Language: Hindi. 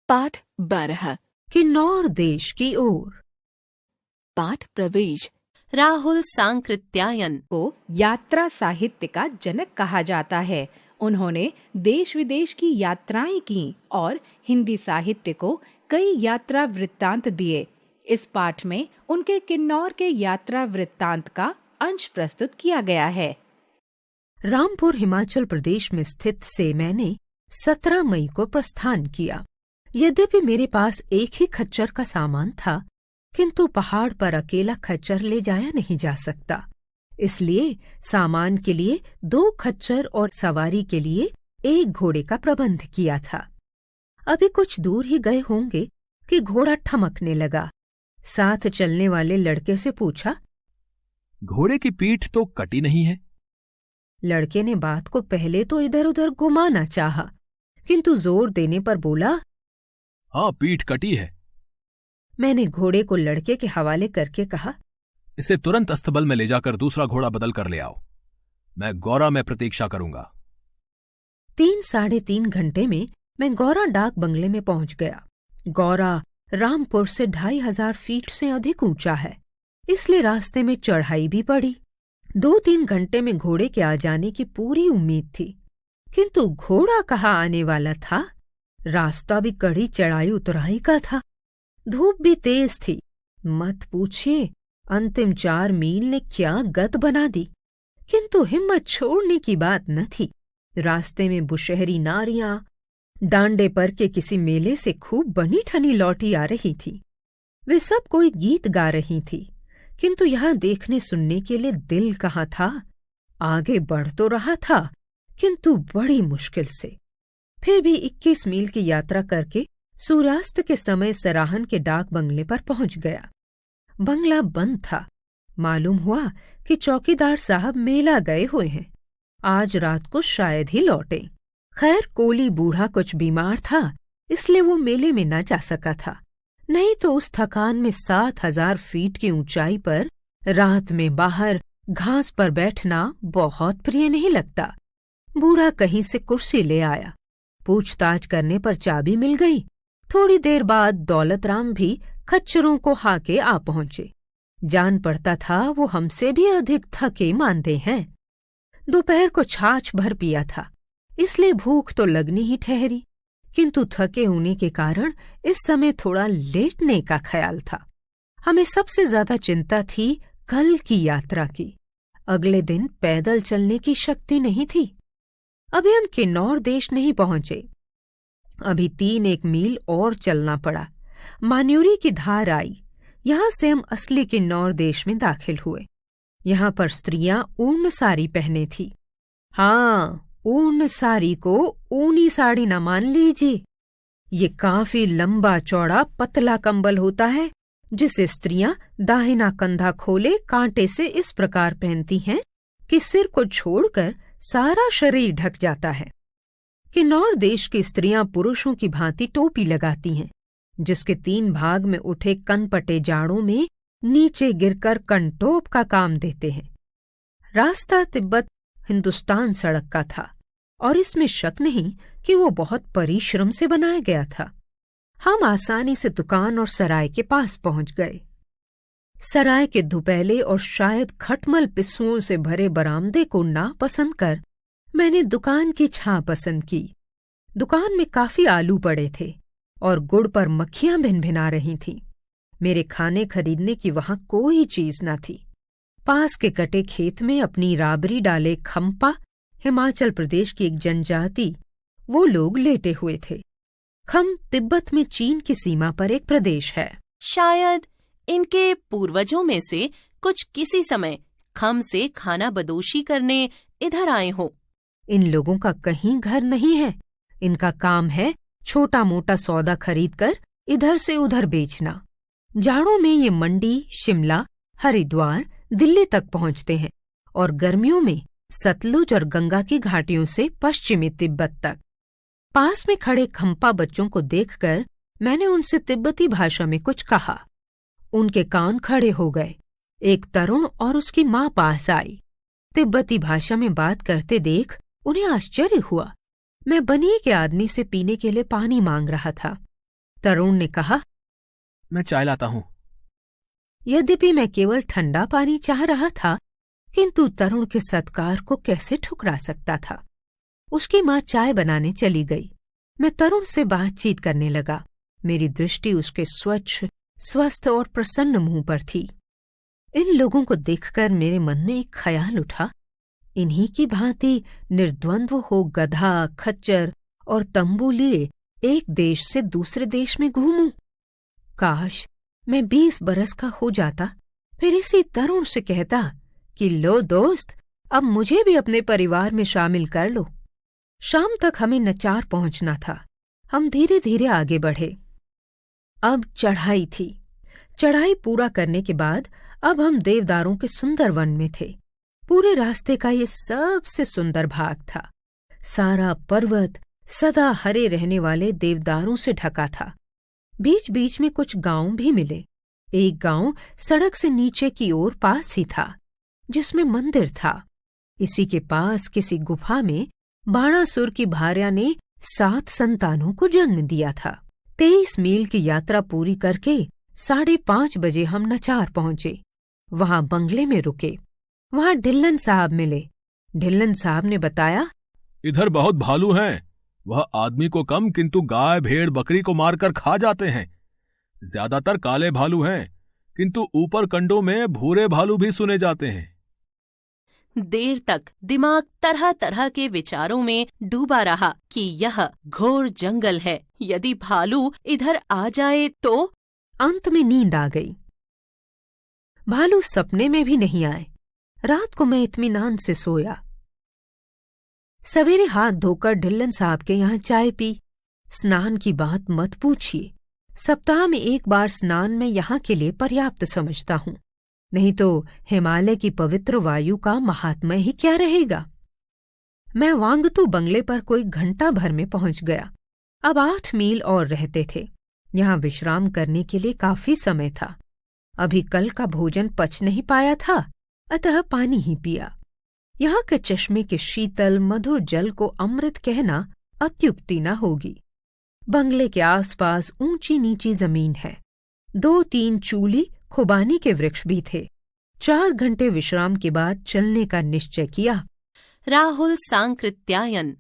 पाठ 12 किन्नौर देश की ओर। पाठ प्रवेश। राहुल सांकृत्यायन को यात्रा साहित्य का जनक कहा जाता है। उन्होंने देश विदेश की यात्राएं की और हिंदी साहित्य को कई यात्रा वृत्तांत दिए। इस पाठ में उनके किन्नौर के यात्रा वृत्तांत का अंश प्रस्तुत किया गया है। रामपुर हिमाचल प्रदेश में स्थित से मैंने 17 मई को प्रस्थान किया। यद्यपि मेरे पास एक ही खच्चर का सामान था, किंतु पहाड़ पर अकेला खच्चर ले जाया नहीं जा सकता। इसलिए सामान के लिए 2 खच्चर और सवारी के लिए 1 घोड़े का प्रबंध किया था। अभी कुछ दूर ही गए होंगे कि घोड़ा ठमकने लगा। साथ चलने वाले लड़के से पूछा, घोड़े की पीठ तो कटी नहीं है? लड़के ने बात को पहले तो इधर उधर घुमाना चाहा, किंतु जोर देने पर बोला, हाँ, पीठ कटी है। मैंने घोड़े को लड़के के हवाले करके कहा, इसे तुरंत अस्तबल में ले जाकर दूसरा घोड़ा बदल कर ले आओ। मैं गौरा में प्रतीक्षा करूंगा। 3-3.5 घंटे में मैं गौरा डाक बंगले में पहुंच गया। गौरा रामपुर से 2500 फीट से अधिक ऊंचा है, इसलिए रास्ते में चढ़ाई भी पड़ी। 2-3 घंटे में घोड़े के आ जाने की पूरी उम्मीद थी, किंतु घोड़ा कहाँ आने वाला था। रास्ता भी कड़ी चढ़ाई उतराई का था। धूप भी तेज थी। मत पूछिए, अंतिम 4 मील ने क्या गत बना दी। किंतु हिम्मत छोड़ने की बात न थी। रास्ते में बुशहरी नारियां डांडे पर के किसी मेले से खूब बनी ठनी लौटी आ रही थी। वे सब कोई गीत गा रही थी, किंतु यहाँ देखने सुनने के लिए दिल कहाँ था। आगे बढ़ तो रहा था, किंतु बड़ी मुश्किल से। फिर भी 21 मील की यात्रा करके सूर्यास्त के समय सराहन के डाक बंगले पर पहुंच गया। बंगला बंद था। मालूम हुआ कि चौकीदार साहब मेला गए हुए हैं। आज रात को शायद ही लौटे। खैर, कोली बूढ़ा कुछ बीमार था, इसलिए वो मेले में न जा सका था। नहीं तो उस थकान में 7000 फीट की ऊंचाई पर रात में बाहर घास पर बैठना बहुत प्रिय नहीं लगता। बूढ़ा कहीं से कुर्सी ले आया। पूछताछ करने पर चाबी मिल गई। थोड़ी देर बाद दौलतराम भी खच्चरों को हाके आ पहुंचे। जान पड़ता था वो हमसे भी अधिक थके मानते हैं। दोपहर को छाछ भर पिया था, इसलिए भूख तो लगनी ही ठहरी, किंतु थके होने के कारण इस समय थोड़ा लेटने का ख्याल था। हमें सबसे ज्यादा चिंता थी कल की यात्रा की। अगले दिन पैदल चलने की शक्ति नहीं थी। अभी हम किन्नौर देश नहीं पहुंचे। अभी 3-1 मील और चलना पड़ा। मान्यूरी की धार आई। यहां से हम असली किन्नौर देश में दाखिल हुए। यहाँ पर स्त्रियां ऊन साड़ी पहने थी। हाँ, ऊन साड़ी को ऊनी साड़ी न मान लीजिए। ये काफी लंबा चौड़ा पतला कंबल होता है, जिसे स्त्रियां दाहिना कंधा खोले कांटे से इस प्रकार पहनती हैं कि सिर को छोड़कर सारा शरीर ढक जाता है। किन्नौर देश की स्त्रियां पुरुषों की भांति टोपी लगाती हैं, जिसके 3 भाग में उठे कनपटे जाड़ों में नीचे गिरकर कनटोप का काम देते हैं। रास्ता तिब्बत हिंदुस्तान सड़क का था, और इसमें शक नहीं कि वो बहुत परिश्रम से बनाया गया था। हम आसानी से दुकान और सराय के पास पहुंच गए। सराय के दुपहले और शायद खटमल पिस्सुओं से भरे बरामदे को नापसंद कर मैंने दुकान की छां पसंद की। दुकान में काफी आलू पड़े थे और गुड़ पर मक्खियां भिनभिना रही थीं। मेरे खाने खरीदने की वहां कोई चीज न थी। पास के कटे खेत में अपनी राबरी डाले खम्पा, हिमाचल प्रदेश की एक जनजाति, वो लोग लेटे हुए थे। खम तिब्बत में चीन की सीमा पर एक प्रदेश है। शायद इनके पूर्वजों में से कुछ किसी समय खम से खाना बदोशी करने इधर आए हों। इन लोगों का कहीं घर नहीं है। इनका काम है छोटा मोटा सौदा खरीदकर इधर से उधर बेचना। जाड़ों में ये मंडी, शिमला, हरिद्वार, दिल्ली तक पहुंचते हैं और गर्मियों में सतलुज और गंगा की घाटियों से पश्चिमी तिब्बत तक। पास में खड़े खम्पा बच्चों को देखकर मैंने उनसे तिब्बती भाषा में कुछ कहा। उनके कान खड़े हो गए। एक तरुण और उसकी माँ पास आई। तिब्बती भाषा में बात करते देख उन्हें आश्चर्य हुआ। मैं बनिए के आदमी से पीने के लिए पानी मांग रहा था। तरुण ने कहा। मैं चाय लाता हूं। यद्यपि मैं केवल ठंडा पानी चाह रहा था, किंतु तरुण के सत्कार को कैसे ठुकरा सकता था। उसकी माँ चाय बनाने चली गई। मैं तरुण से बातचीत करने लगा। मेरी दृष्टि उसके स्वच्छ, स्वस्थ और प्रसन्न मुंह पर थी। इन लोगों को देखकर मेरे मन में एक ख्याल उठा, इन्हीं की भांति निर्द्वंद्व हो गधा, खच्चर और तंबू लिए एक देश से दूसरे देश में घूमूं। काश मैं 20 बरस का हो जाता, फिर इसी तरुण से कहता कि लो दोस्त, अब मुझे भी अपने परिवार में शामिल कर लो। शाम तक हमें नचार पहुंचना था। हम धीरे धीरे आगे बढ़े। अब चढ़ाई थी। चढ़ाई पूरा करने के बाद अब हम देवदारों के सुंदर वन में थे। पूरे रास्ते का ये सबसे सुंदर भाग था। सारा पर्वत सदा हरे रहने वाले देवदारों से ढका था। बीच बीच में कुछ गांव भी मिले। एक गांव सड़क से नीचे की ओर पास ही था, जिसमें मंदिर था। इसी के पास किसी गुफा में बाणासुर की भार्या ने 7 संतानों को जन्म दिया था। 23 मील की यात्रा पूरी करके 5:30 बजे हम नचार पहुंचे। वहां बंगले में रुके। वहां ढिल्लन साहब मिले। ढिल्लन साहब ने बताया, इधर बहुत भालू हैं। वह आदमी को कम किंतु गाय, भेड़, बकरी को मारकर खा जाते हैं। ज्यादातर काले भालू हैं, किंतु ऊपर कंडों में भूरे भालू भी सुने जाते हैं। देर तक दिमाग तरह तरह के विचारों में डूबा रहा कि यह घोर जंगल है। यदि भालू इधर आ जाए तो। अंत में नींद आ गई। भालू सपने में भी नहीं आए। रात को मैं इत्मीनान से सोया। सवेरे हाथ धोकर ढिल्लन साहब के यहाँ चाय पी। स्नान की बात मत पूछिए। सप्ताह में एक बार स्नान मैं यहाँ के लिए पर्याप्त समझता हूँ, नहीं तो हिमालय की पवित्र वायु का महात्म्य ही क्या रहेगा। मैं वांगतू बंगले पर कोई घंटा भर में पहुंच गया। अब 8 मील और रहते थे। यहाँ विश्राम करने के लिए काफी समय था। अभी कल का भोजन पच नहीं पाया था, अतः पानी ही पिया। यहाँ के चश्मे के शीतल मधुर जल को अमृत कहना अत्युक्ति न होगी। बंगले के आसपास ऊंची नीची जमीन है। 2-3 चूली खुबानी के वृक्ष भी थे। 4 घंटे विश्राम के बाद चलने का निश्चय किया। राहुल सांकृत्यायन